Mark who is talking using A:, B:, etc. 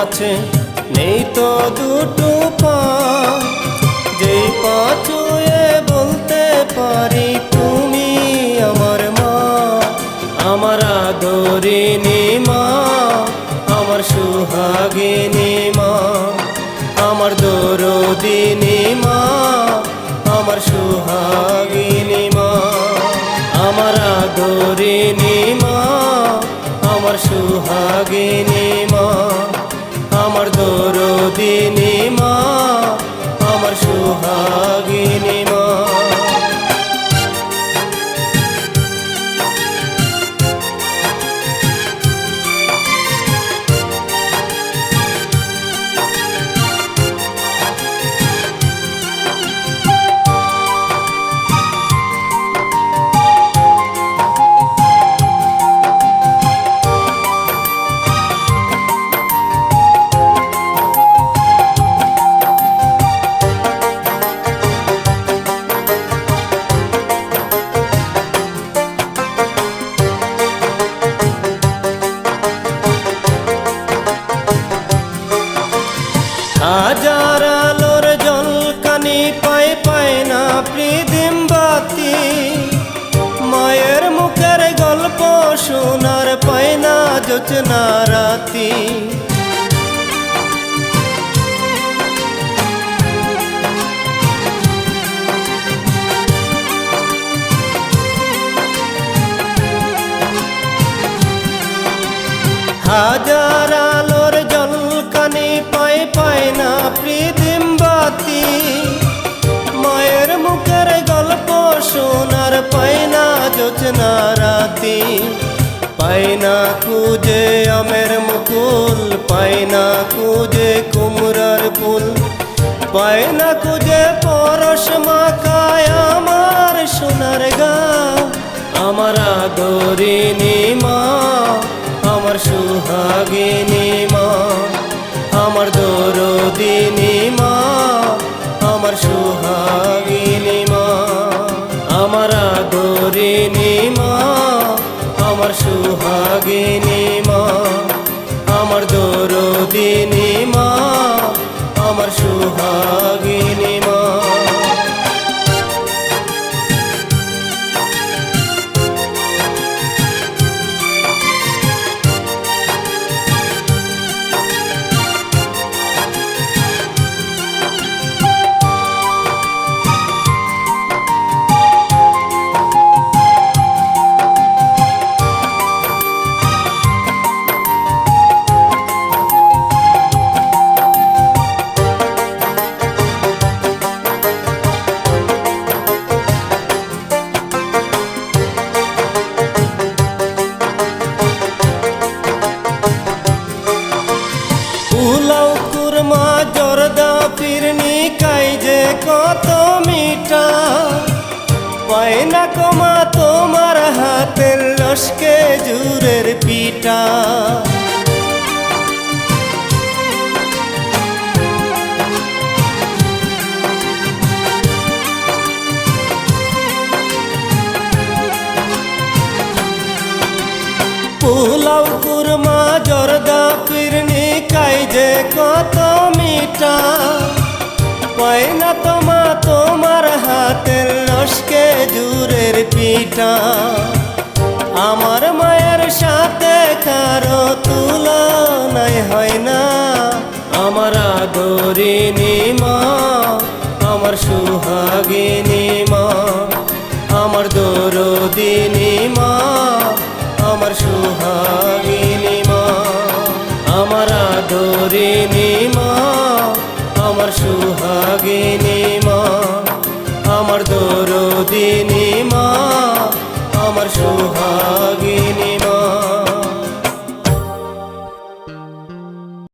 A: আছে নেই তো দুটো পা, যেই পা ছুঁয়ে বলতে পারি তুমি আমার মা, আমার আদরিনী মা, আমার সুহাগিনী মা, আমার দরদিনী মা, আমার সুহাগিনী মা, আমার আদরিনী মা, আমার সুহাগিনী মা, আমার দরদিনী মা, আমার সুহাগিনী মা। হাজার আলোর জলকানি পাই পাই না প্রীতিম বাতি, মায়ের মুখের গল্প শোনার পাই না জোছনা রাতি। হাজার আলোর জলকানি পাই পাই না প্রীতিম বাতি, মায়ের মুখের গল্প শোনার পাই না জোছনা রাতি। পাই না খুঁজে আমের মুকুল, পাই না খুঁজে কুমড়ার ফুল, পাই না খুঁজে পরশ মাখায় আমার সোনার গা, আমার আদরিনী মা, আমার সুহাগিনী মা, আমার দরদিনী মা, আমার সুহাগিনী মা, আমার আদরিনী মা, আমার সুহাগিনী মা, আমার দরদিনী মা, আমার সুহাগিনী মা। পোলাও কুরমা জর্দা ফিরনি খাই যে কত মিঠা, পাই না কমা তোমার হাতের লস্কে জুরের পিঠা। পোলাও কুরমা জর্দা ফিরনি খাই যে কত মিঠা, পাই না তোমা তোমার হাতের লস্কে জুরের পিঠা। আমার মায়ের সাথে কারো তুলনাই হয় না, আমার আদরিনী মা, আমার সুহাগিনী মা, আমার দরদিনী মা, আমার সুহাগিনী মা, আমার আদরিনী মা, আমার সুহাগিনী মা, আমার দরদিনী মা, আমার সুহাগিনী মা।